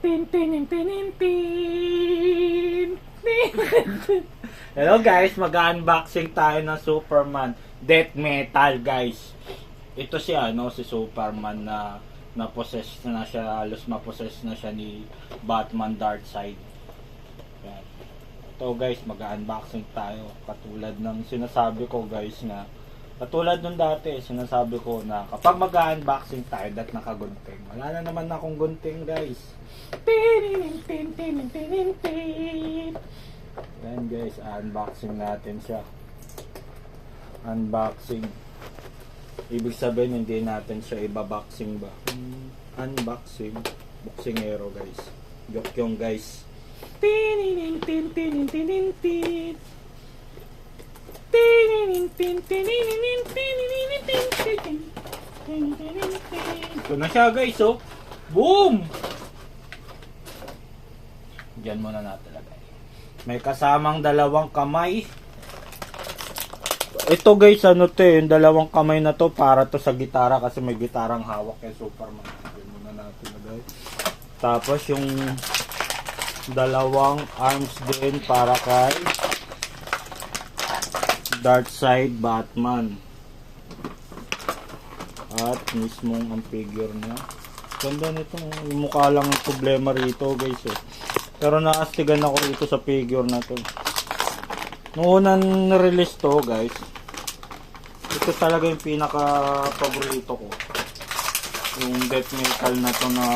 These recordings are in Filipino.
Tin, tin, tin, tin, tin. Hello guys, mag-unboxing tayo ng Superman Death Metal guys. Ito si si Superman na na-possess na siya, halos ma-possess na siya ni Batman Darkseid. Yan. Ito guys, mag-unboxing tayo katulad ng sinasabi ko guys na katulad nung dati, sinasabi ko na kapag mag-unboxing tayo, dat nakagunting. Wala na naman akong gunting guys. Yan guys, unboxing natin siya. Unboxing. Ibig sabihin hindi natin siya ibaboxing ba? Unboxing. Boxingero guys. Joke yung guys. Ito na siya guys, oh. Boom! Diyan muna natin lagay. May kasamang dalawang kamay. Ito guys, yung dalawang kamay na to para to sa gitara kasi may gitarang hawak kay Superman. Diyan muna natin lagay. Tapos yung dalawang arms din para kay Darkseid Batman. At mismong ang figure niya. Ganda nito. Yung mukha lang ang problema rito guys eh. Pero naastigan ako rito sa figure na to. Noong unang release to guys, ito talaga yung pinaka paborito ko. Yung death metal na to na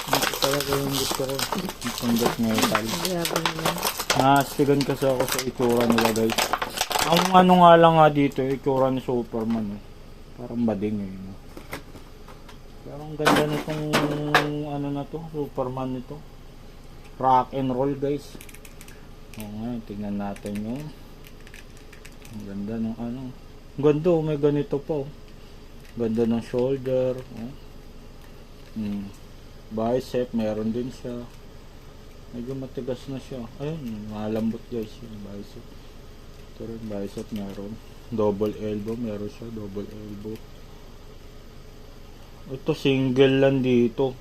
ito talaga yung gusto ko. Yung death metal. Naastigan kasi ako sa itsura nila guys. Ang ano nga lang nga dito, itsura ni Superman eh. Parang bading eh. Pero ang ganda nitong ano na to, Superman nito. Rock and roll guys. O nga, tingnan natin yung ang ganda ng ano. Ang ganda, may ganito pa oh. Ganda ng shoulder. Oh. Bicep, meron din siya. Medyo matigas na siya. Ayun, malambot guys yung bicep. Ito rin, bicep meron. Double elbow, meron siya, double elbow. Ito single lang dito.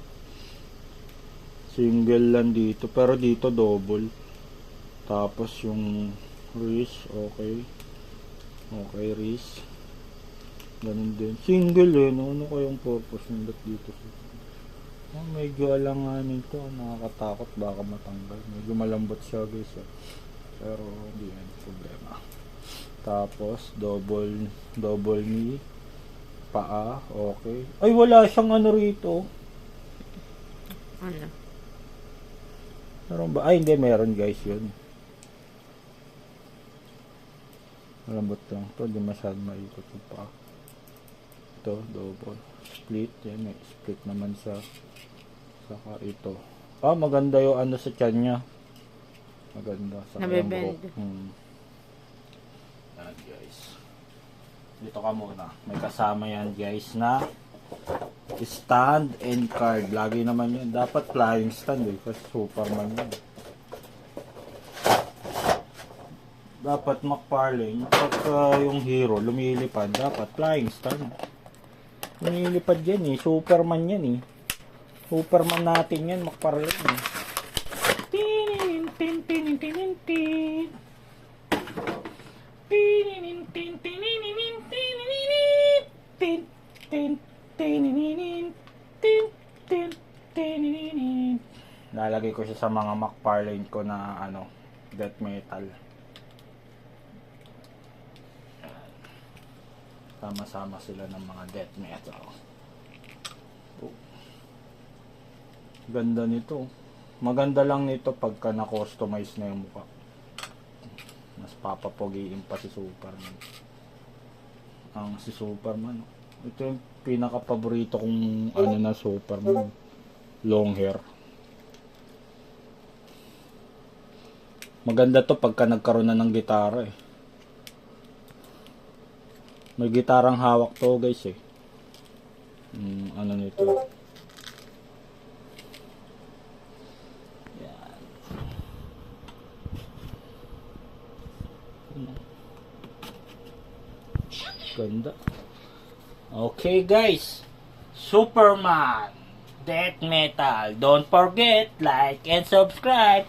Single lang dito. Pero dito double. Tapos yung wrist, okay. Okay, wrist. Ganun din. Single eh. Ano kayong purpose nila dito? Medyo alanganin to. Nakakatakot. Baka matanggal. Medyo malambot siya guys. Pero hindi yan problema. Tapos double knee. Paa, okay. Ay, wala siyang ano rito. Ano? Meron ba? Ay, hindi. Meron guys yun. Malambot lang. Ito, hindi masyadong maikot yung paa. Ito, double. Split. Yan, may split naman sa saka ito. Ah, maganda yung ano sa tiyan niya. Maganda. Sa nabibend. Yan guys. Dito ka muna. May kasama yan guys na stand and card. Lagi naman yan. Dapat flying stand eh. Kasi Superman yan. Dapat McFarlane. Pag yung hero lumilipad, dapat flying stand. Lumilipad yan eh. Superman yan eh. Superman natin yan. McFarlane eh. Tin, tin, tin, tin, tin, tin. Lalagay ko siya sa mga McFarlane ko na death metal. Sama-sama sila ng mga death metal. Oh. Ganda nito. Maganda lang nito pagka na-customize na yung mukha. Mas papapogiin pa si Superman. Si Superman. Ito yung pinaka-paborito kong na Superman. Long hair. Maganda to pagka nagkaroon na ng gitara eh. May gitarang hawak to guys eh. Ano nito? Yan. Ganda. Okay guys, Superman, Death Metal. Don't forget, like and subscribe.